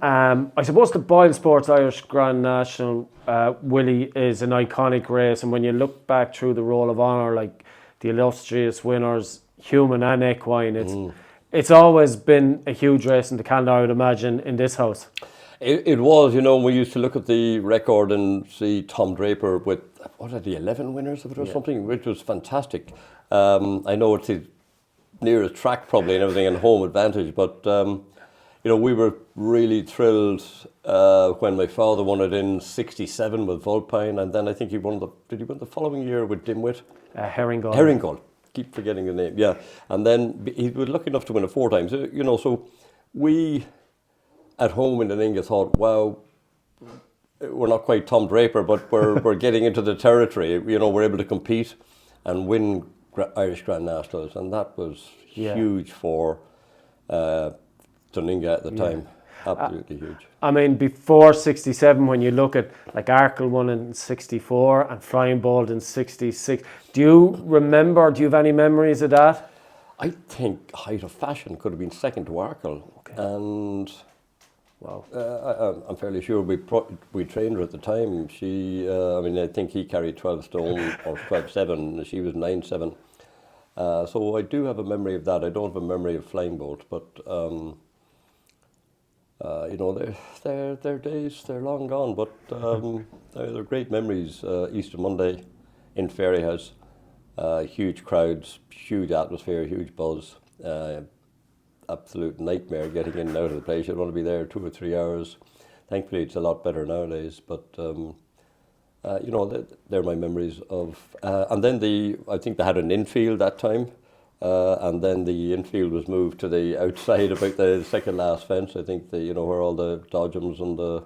I suppose the Boyle Sports Irish Grand National, Willie, is an iconic race, and when you look back through the Roll of Honour, like the illustrious winners, human and equine, it's always been a huge race in the calendar, I would imagine, in this house. It was, we used to look at the record and see Tom Draper with, what are the 11 winners of it or something, which was fantastic. I know it's the nearest track probably and everything and home advantage, but we were really thrilled when my father won it in '67 with Vulpine, and then I think did he win the following year with Dimwit? Herringull. Keep forgetting the name, yeah. And then he was lucky enough to win it 4 times. So we at home in Eninga thought, wow, we're not quite Tom Draper, but we're getting into the territory. We're able to compete and win Irish Grand Nationals, and that was huge for Eninga at the time. Absolutely huge. I mean, before '67, when you look at like Arkle won in '64 and Flying Bolt in '66, do you have any memories of that? I think Height of Fashion could have been second to Arkle, and wow, I'm fairly sure we trained her at the time. She, I think he carried 12 stone or 12.7. She was 9.7. So I do have a memory of that. I don't have a memory of Flying Bolt, but their days, they're long gone, but they're great memories. Easter Monday in Fairyhouse, huge crowds, huge atmosphere, huge buzz, absolute nightmare getting in and out of the place. You'd want to be there 2 or 3 hours. Thankfully it's a lot better nowadays, but they're my memories of, and then I think they had an infield that time. And then the infield was moved to the outside about the second last fence. I think where all the dodgems and the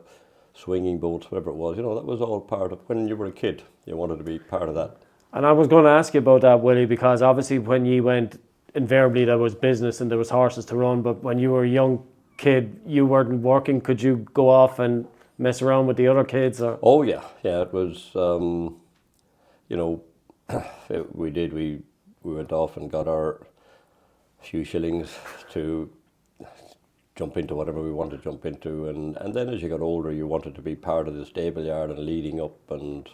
swinging boats, whatever it was, that was all part of when you were a kid. You wanted to be part of that. And I was going to ask you about that, Willie, because obviously when you went, invariably there was business and there was horses to run. But when you were a young kid, you weren't working. Could you go off and mess around with the other kids? Or? Oh yeah. It was. We did. We went off and got our few shillings to jump into whatever we wanted to jump into, and then as you got older you wanted to be part of the stable yard and leading up and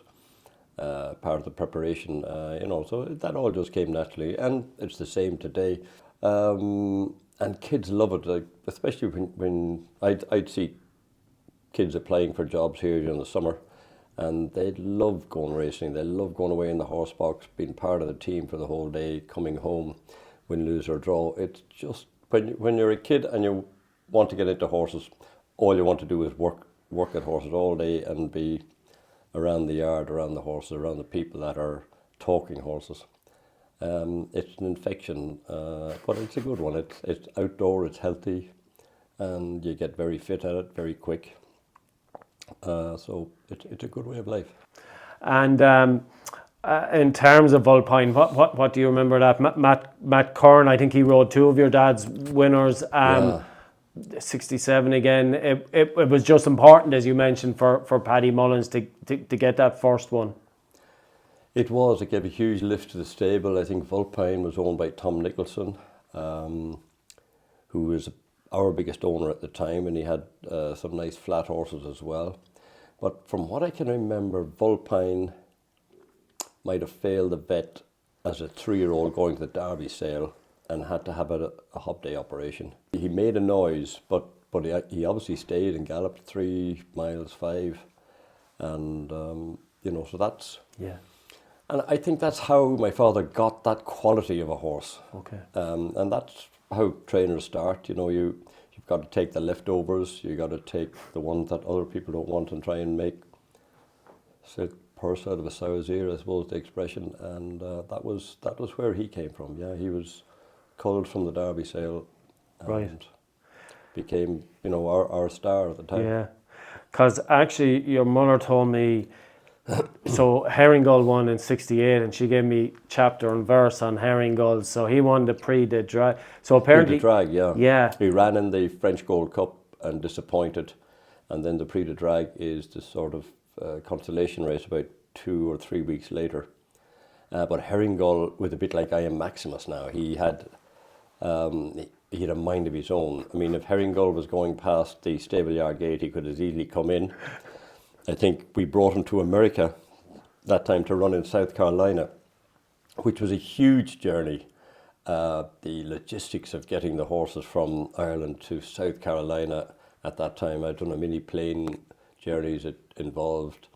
part of the preparation, so that all just came naturally, and it's the same today. And kids love it, like, especially when I'd see kids applying for jobs here during the summer. And they love going racing. They love going away in the horse box, being part of the team for the whole day, coming home, win, lose or draw. It's just when you're a kid and you want to get into horses, all you want to do is work at horses all day and be around the yard, around the horses, around the people that are talking horses. It's an infection, but it's a good one. It's outdoor, it's healthy, and you get very fit at it, very quick. So it's a good way of life. And in terms of Vulpine, what do you remember that? Matt Curran, I think he rode 2 of your dad's winners. 67 again. It was just important, as you mentioned, for Paddy Mullins to get that first one. It was. It gave a huge lift to the stable. I think Vulpine was owned by Tom Nicholson, who was our biggest owner at the time, and he had some nice flat horses as well. But from what I can remember, Vulpine might have failed the vet as a 3-year-old going to the Derby sale and had to have a hop day operation. He made a noise, but he obviously stayed and galloped 3 miles, 5, and so that's. Yeah. And I think that's how my father got that quality of a horse. Okay. And that's how trainers start. You've got to take the leftovers. You got to take the ones that other people don't want and try and make silk purse out of a sow's ear, I suppose the expression. And that was where he came from. Yeah, he was culled from the Derby sale, and right, became our star at the time. Yeah, because actually your mother told me. So Herringull won in '68, and she gave me chapter and verse on Herringull. So he won the Prix de Drag. So apparently, Prix de Drag, yeah. He ran in the French Gold Cup and disappointed, and then the Prix de Drag is the sort of consolation race about 2 or 3 weeks later. But Herringull, with a bit like I Am Maximus now, he had he had a mind of his own. I mean, if Gull was going past the stable yard gate, he could as easily come in. I think we brought him to America that time to run in South Carolina, which was a huge journey. The logistics of getting the horses from Ireland to South Carolina at that time, I'd done a mini plane journeys it involved,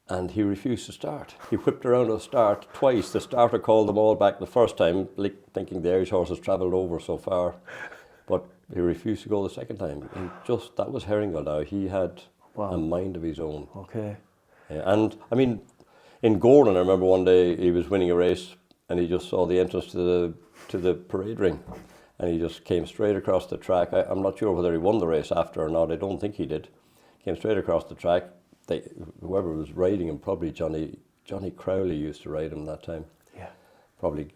and he refused to start. He whipped around a start twice. The starter called them all back the first time, thinking the Irish horses travelled over so far, but he refused to go the second time. And that was Gull now. He had a mind of his own. Okay. Yeah, and I mean, in Gordon, I remember one day he was winning a race and he just saw the entrance to the parade ring, and he just came straight across the track. I'm not sure whether he won the race after or not. I don't think he did. Came straight across the track. Whoever was riding him, probably Johnny Crowley used to ride him that time. Yeah. Probably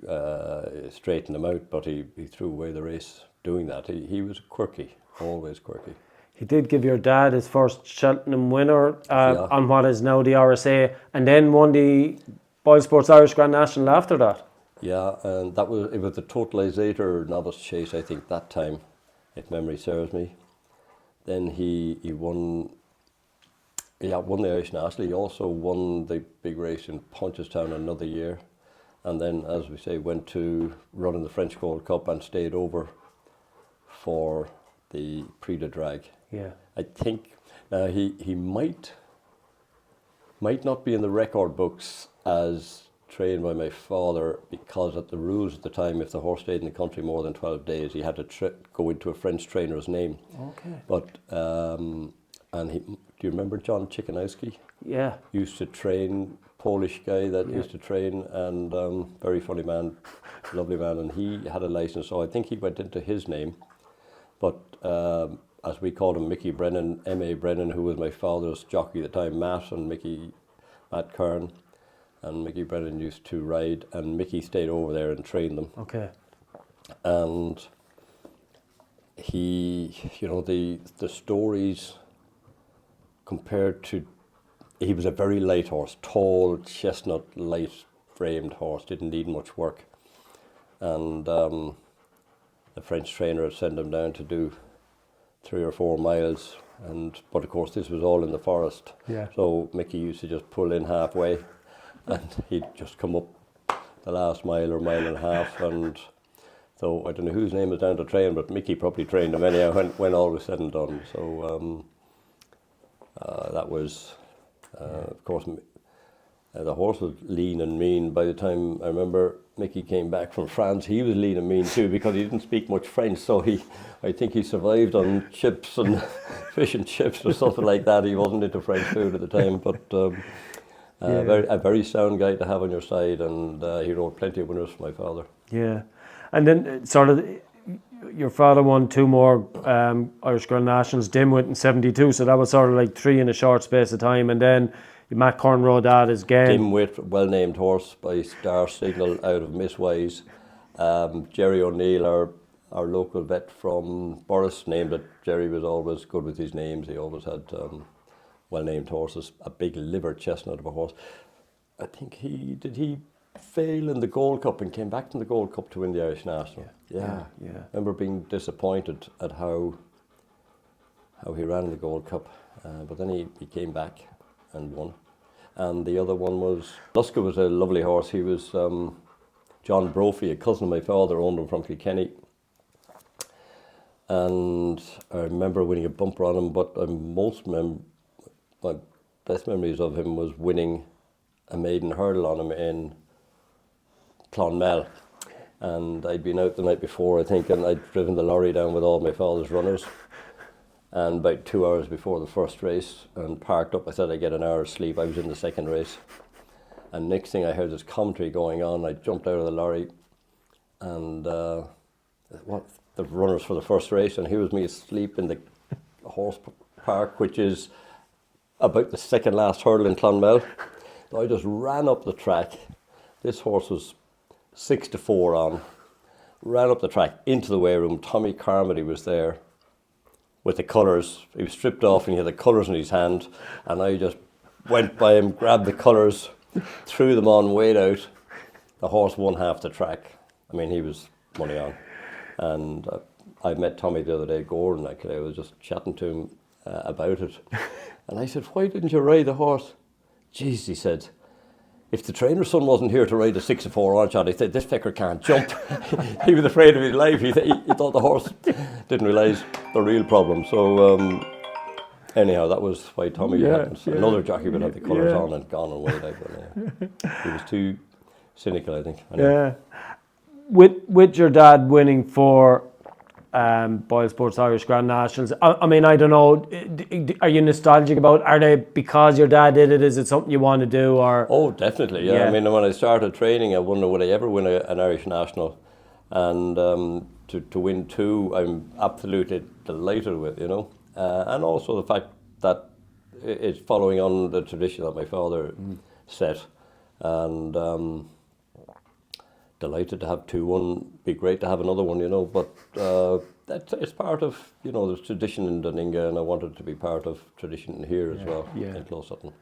straightened him out, but he threw away the race doing that. He was quirky, always quirky. He did give your dad his first Cheltenham winner on what is now the RSA, and then won the Boyle Sports Irish Grand National after that. Yeah, and it was the Totalizator novice chase, I think, that time, if memory serves me. Then he won the Irish National. He also won the big race in Punchestown another year, and then, as we say, went to run in the French Gold Cup and stayed over for the Prix de Drag. Yeah. I think he might not be in the record books as trained by my father, because at the rules at the time, if the horse stayed in the country more than 12 days, he had to go into a French trainer's name. Okay. But do you remember John Chikanowski? Yeah. Used to train, Polish guy that used to train, and very funny man, lovely man, and he had a license, so I think he went into his name. But as we called him, Mickey Brennan, M.A. Brennan, who was my father's jockey at the time, Matt Kern, and Mickey Brennan used to ride, and Mickey stayed over there and trained them. Okay. And he, the stories compared to, he was a very light horse, tall, chestnut, light-framed horse, didn't need much work. And the French trainer would send him down to do 3 or 4 miles, but of course this was all in the forest. Yeah. So Mickey used to just pull in halfway, and he'd just come up the last mile or mile and a half, and so I don't know whose name was down to train, but Mickey probably trained him anyhow when all was said and done. So that was, of course, the horse was lean and mean. By the time I remember Mickey came back from France, he was lean and mean too, because he didn't speak much French, so I think he survived on chips and fish and chips or something like that. He wasn't into French food at the time, but a very sound guy to have on your side, and he rode plenty of winners for my father. Yeah, and then sort of your father won 2 more Irish Grand Nationals, Dimwit in '72, so that was sort of like 3 in a short space of time, and then Matt Curran rode that again. Dimwit, well-named horse by Star Signal out of Misswise. Jerry O'Neill, our local vet from Boris, named it. Jerry was always good with his names. He always had well-named horses. A big liver chestnut of a horse. I think he fail in the Gold Cup and came back from the Gold Cup to win the Irish National. Yeah. I remember being disappointed at how he ran in the Gold Cup, but then he came back and won. And the other one was Luska. Was a lovely horse. He was John Brophy, a cousin of my father, owned him from Kilkenny, and I remember winning a bumper on him. But my best memories of him was winning a maiden hurdle on him in Clonmel, and I'd been out the night before, I think, and I'd driven the lorry down with all my father's runners, and about 2 hours before the first race, and parked up. I said I'd get an hour's sleep. I was in the second race, and next thing I heard this commentary going on. I jumped out of the lorry, and the runners for the first race, and here was me asleep in the horse park, which is about the second last hurdle in Clonmel. So I just ran up the track. This horse was 6-4 on. Ran up the track into the weigh room. Tommy Carmody was there with the colours. He was stripped off and he had the colours in his hand, and I just went by him, grabbed the colours, threw them on, weighed out. The horse won half the track. I mean, he was money on. And I met Tommy the other day, Gordon, actually. I was just chatting to him about it. And I said, why didn't you ride the horse? Jeez, he said, if the trainer's son wasn't here to ride a 6 or 4 on shot, he said, this fecker can't jump. He was afraid of his life. He thought the horse didn't realise the real problem. So anyhow, that was why Tommy hadn't. Another jockey would have the colours on and gone away. He was too cynical, I think. Anyway. Yeah. With your dad winning 4 Boyle Sports Irish Grand Nationals, I mean, I don't know, are you nostalgic about, are they because your dad did it, is it something you want to do, or? Oh, definitely, yeah. I mean, when I started training, I wondered would I ever win an Irish National, and to win 2, I'm absolutely delighted with, you know, and also the fact that it's following on the tradition that my father set, and delighted to have 2. One, be great to have another one, you know, but it's part of, you know, there's tradition in Dunninga, and I wanted to be part of tradition here as well, in Close Sutton.